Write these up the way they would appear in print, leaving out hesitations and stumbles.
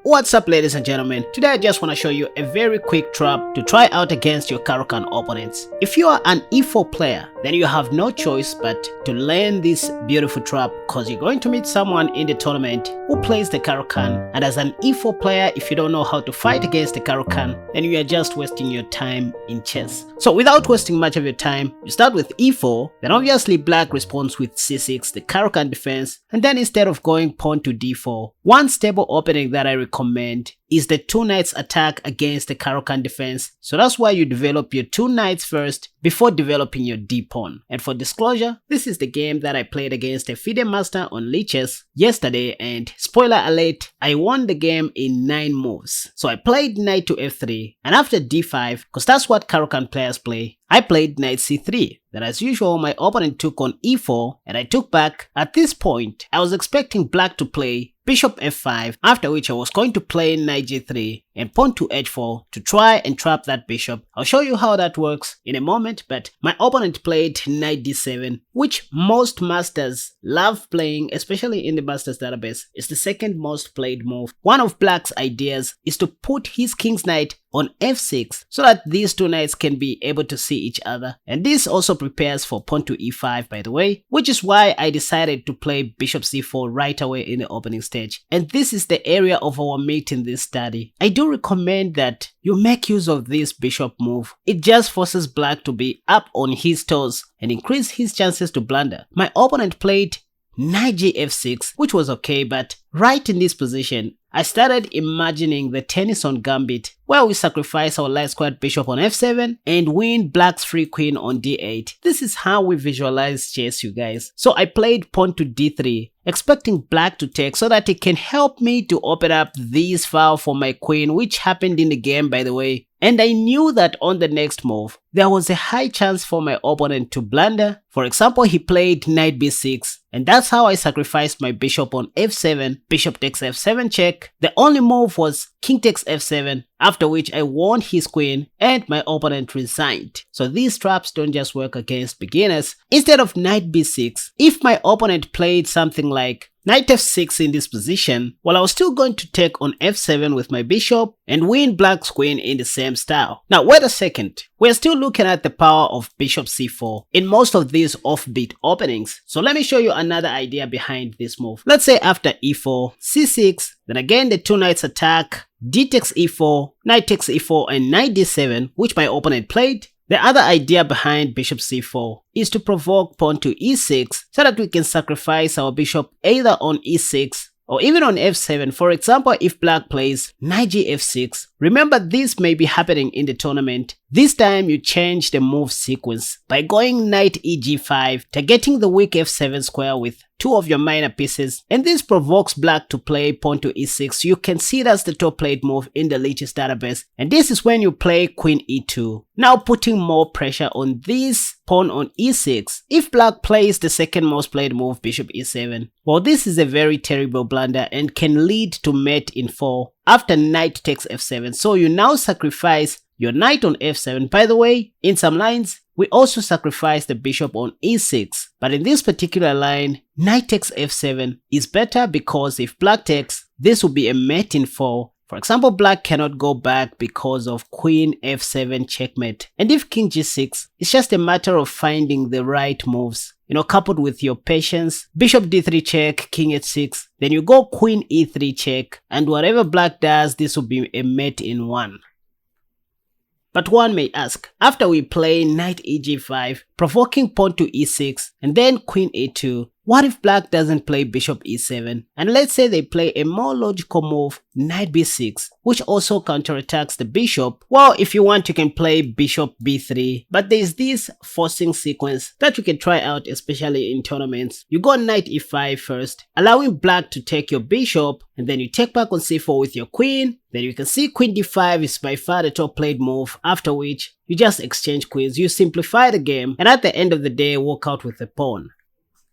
What's up, ladies and gentlemen? Today I just want to show you a very quick trap to try out against your Caro-Kann opponents. If you are an e4 player, then you have no choice but to learn this beautiful trap because you're going to meet someone in the tournament who plays the Caro-Kann, and as an e4 player, if you don't know how to fight against the Caro-Kann, then you are just wasting your time in chess. So without wasting much of your time, you start with e4, then obviously black responds with c6, the Caro-Kann defense, and then instead of going pawn to d4, one stable opening that I recommend is the two knights attack against the Caro-Kann defense. So that's why you develop your two knights first before developing your d pawn. And for disclosure, this is the game that I played against a FIDE master on Lichess yesterday, and spoiler alert, I won the game in 9 moves. So I played knight to f3, and after d5, because that's what Caro-Kann players play, I played knight c3. Then as usual, my opponent took on e4 and I took back. At this point, I was expecting black to play bishop f5, after which I was going to play knight g3 and pawn to h4 to try and trap that bishop. I'll show you how that works in a moment, but my opponent played knight d7, which most masters love playing, especially in the Masters Database. It's the second most played move. One of black's ideas is to put his king's knight on f6 so that these two knights can be able to see each other, and this also prepares for pawn to e5, by the way, which is why I decided to play bishop c4 right away in the opening stage. And this is the area of our mate in this study. I do recommend that you make use of this bishop move. It just forces black to be up on his toes and increase his chances to blunder. My opponent played knight gf6, which was okay, but right in this position, I started imagining the tennis on Gambit, where we sacrifice our light squared bishop on f7 and win black's free queen on d8. This is how we visualize chess, you guys. So I played pawn to d3, expecting black to take so that it can help me to open up this file for my queen, which happened in the game, by the way. And I knew that on the next move, there was a high chance for my opponent to blunder. For example, he played knight b6, and that's how I sacrificed my bishop on f7, bishop takes f7 check. The only move was king takes f7, after which I won his queen and my opponent resigned. So these traps don't just work against beginners. Instead of knight b6, if my opponent played something like knight f6 in this position, well, I was still going to take on f7 with my bishop and win black's queen in the same style. Now wait a second, we're still looking at the power of bishop c4 in most of these offbeat openings. So let me show you another idea behind this move. Let's say after e4, c6, then again the two knights attack, d takes e4, knight takes e4 and knight d7, which my opponent played. The other idea behind bishop c4 is to provoke pawn to e6 so that we can sacrifice our bishop either on e6 or even on f7. For example, if black plays knight gf6, remember this may be happening in the tournament. This time you change the move sequence by going knight eg5, targeting the weak f7 square with two of your minor pieces, and this provokes black to play pawn to e6. You can see that's the top played move in the Lichess database, and this is when you play queen e2, now putting more pressure on this pawn on e6. If black plays the second most played move, bishop e7, well, this is a very terrible blunder and can lead to mate in 4 after knight takes f7. So you now sacrifice your knight on f7. By the way, in some lines, we also sacrifice the bishop on e6, but in this particular line, knight takes f7 is better because if black takes, this will be a mate in 4. For example, black cannot go back because of queen f7 checkmate. And if king g6, it's just a matter of finding the right moves. You know, coupled with your patience, bishop d3 check, king h6, then you go queen e3 check, and whatever black does, this will be a mate in 1. But one may ask, after we play knight eg5, provoking pawn to e6, and then queen a2, what if black doesn't play bishop e7, and let's say they play a more logical move, knight b6, which also counterattacks the bishop? Well, if you want, you can play bishop b3, but there's this forcing sequence that you can try out, especially in tournaments. You go knight e5 first, allowing black to take your bishop, and then you take back on c4 with your queen. Then you can see queen d5 is by far the top played move, after which you just exchange queens, you simplify the game, and at the end of the day walk out with a pawn.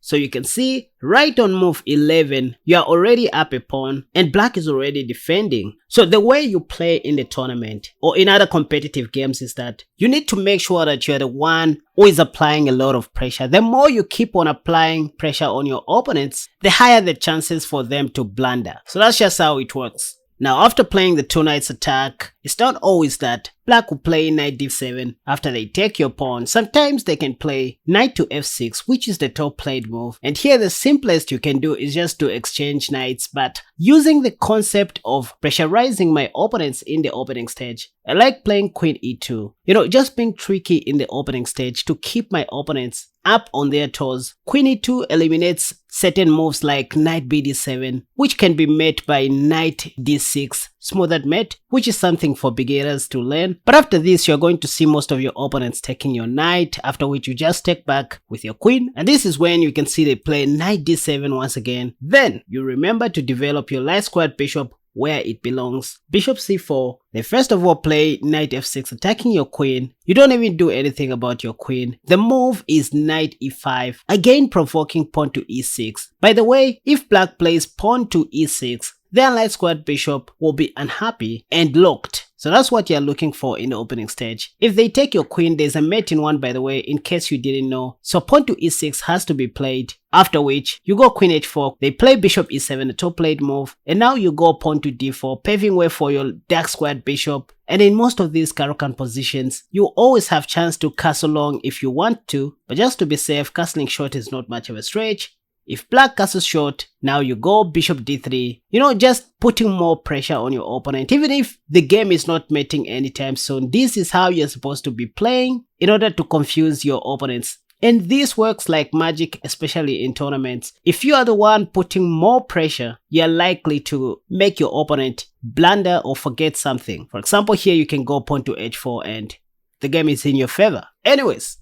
So you can see right on move 11, you are already up a pawn and black is already defending. So the way you play in the tournament or in other competitive games is that you need to make sure that you're the one who is applying a lot of pressure. The more you keep on applying pressure on your opponents, the higher the chances for them to blunder. So that's just how it works. Now after playing the two knights attack, it's not always that black will play knight d7 after they take your pawn. Sometimes they can play knight to f6, which is the top played move. And here the simplest you can do is just to exchange knights, but using the concept of pressurizing my opponents in the opening stage. I like playing queen e2, just being tricky in the opening stage to keep my opponents up on their toes. Queen e2 eliminates certain moves like knight bd7, which can be met by knight d6, smothered mate, which is something for beginners to learn. But after this, you're going to see most of your opponents taking your knight, after which you just take back with your queen. And this is when you can see they play knight d7 once again. Then you remember to develop your light squared bishop where it belongs. Bishop c4, they first of all play knight f6 attacking your queen. You don't even do anything about your queen. The move is knight e5, again provoking pawn to e6. By the way, if black plays pawn to e6, their light squared bishop will be unhappy and locked. So that's what you're looking for in the opening stage. If they take your queen, there's a mate in one, by the way, in case you didn't know. So pawn to e6 has to be played, after which you go queen h4, they play bishop e7, the top played move, and now you go pawn to d4, paving way for your dark squared bishop. And in most of these Caro-Kann positions, you always have chance to castle long if you want to, but just to be safe, castling short is not much of a stretch. If black castles short, now you go bishop d3, just putting more pressure on your opponent. Even if the game is not mating anytime soon, this is how you're supposed to be playing in order to confuse your opponents. And this works like magic, especially in tournaments. If you are the one putting more pressure, you're likely to make your opponent blunder or forget something. For example, here you can go pawn to h4 and the game is in your favor. Anyways,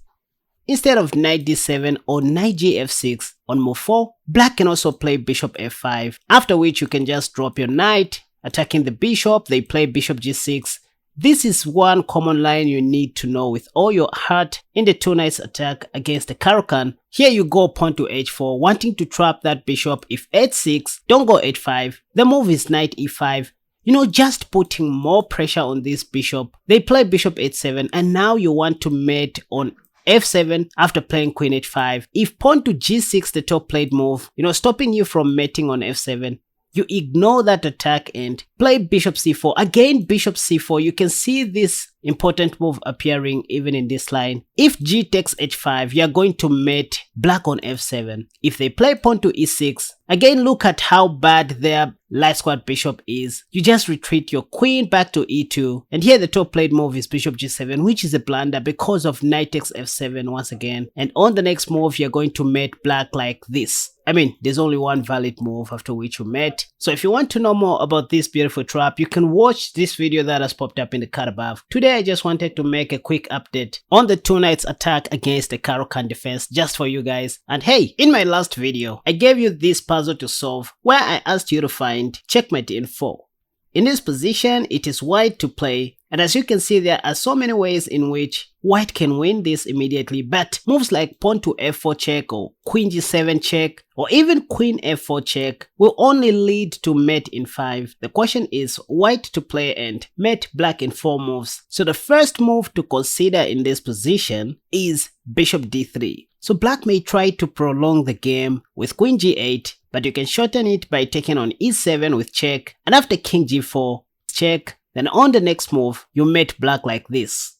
instead of knight d7 or knight gf6 on move 4, black can also play bishop f5, after which you can just drop your knight, attacking the bishop. They play bishop g6. This is one common line you need to know with all your heart in the two knights attack against the Caro-Kann. Here you go pawn to h4, wanting to trap that bishop. If h6, don't go h5. The move is knight e5. Just putting more pressure on this bishop. They play bishop h7, and now you want to mate on f7 after playing queen h5. If pawn to g6, the top played move, stopping you from mating on f7, you ignore that attack and play bishop c4. Again, bishop c4. You can see this important move appearing even in this line. If g takes h5, you are going to mate black on f7. If they play pawn to e6, again, look at how bad their light squared bishop is. You just retreat your queen back to e2. And here the top played move is bishop g7, which is a blunder because of knight takes f7 once again. And on the next move, you're going to mate black like this. There's only one valid move after which you mate. So if you want to know more about this beautiful trap, you can watch this video that has popped up in the card above. Today I just wanted to make a quick update on the two knights attack against the Caro-Kann defense just for you guys. And hey, in my last video, I gave you this puzzle to solve where I asked you to find checkmate in 4. In this position, it is white to play, and as you can see, there are so many ways in which white can win this immediately, but moves like pawn to f4 check or queen g7 check or even queen f4 check will only lead to mate in 5. The question is white to play and mate black in 4 moves. So the first move to consider in this position is bishop d3. So black may try to prolong the game with queen g8, but you can shorten it by taking on e7 with check, and after king g4, check. Then on the next move, you mate black like this.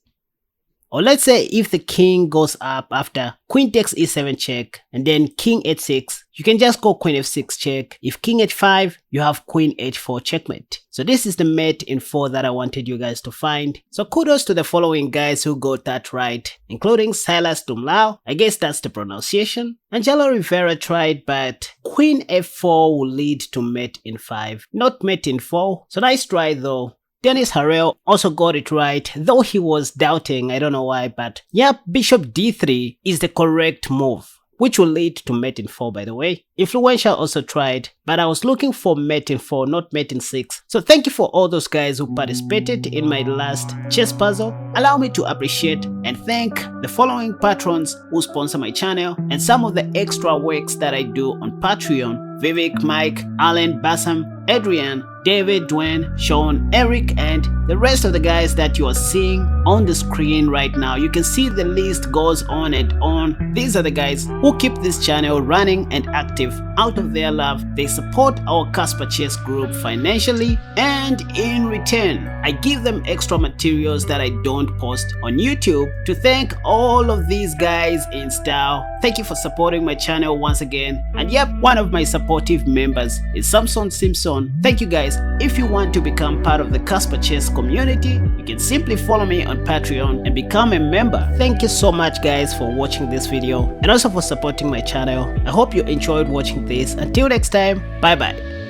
Or let's say if the king goes up after queen takes e7 check and then king h6, you can just go queen f6 check. If king h5, you have queen h4 checkmate. So this is the mate in 4 that I wanted you guys to find. So kudos to the following guys who got that right, including Silas Dumlao, I guess that's the pronunciation. Angelo Rivera tried, but queen f4 will lead to mate in 5, not mate in 4. So nice try though. Dennis Harrell also got it right, though he was doubting, I don't know why, but yeah, bishop d3 is the correct move, which will lead to mate in 4 by the way. Influential also tried, but I was looking for mate in 4, not mate in 6. So thank you for all those guys who participated in my last chess puzzle. Allow me to appreciate and thank the following patrons who sponsor my channel and some of the extra works that I do on Patreon: Vivek, Mike, Alan, Bassam, Adrian, David, Dwayne, Sean, Eric, and the rest of the guys that you are seeing on the screen right now. You can see the list goes on and on. These are the guys who keep this channel running and active. Out of their love, they support our Casper Chess group financially, and in return, I give them extra materials that I don't post on YouTube. To thank all of these guys in style, thank you for supporting my channel once again. And yep, one of my supportive members is Samson Simpson. Thank you guys. If you want to become part of the Casper Chess community, you can simply follow me on Patreon and become a member. Thank you so much guys for watching this video and also for supporting my channel. I hope you enjoyed watching this. Until next time, bye bye.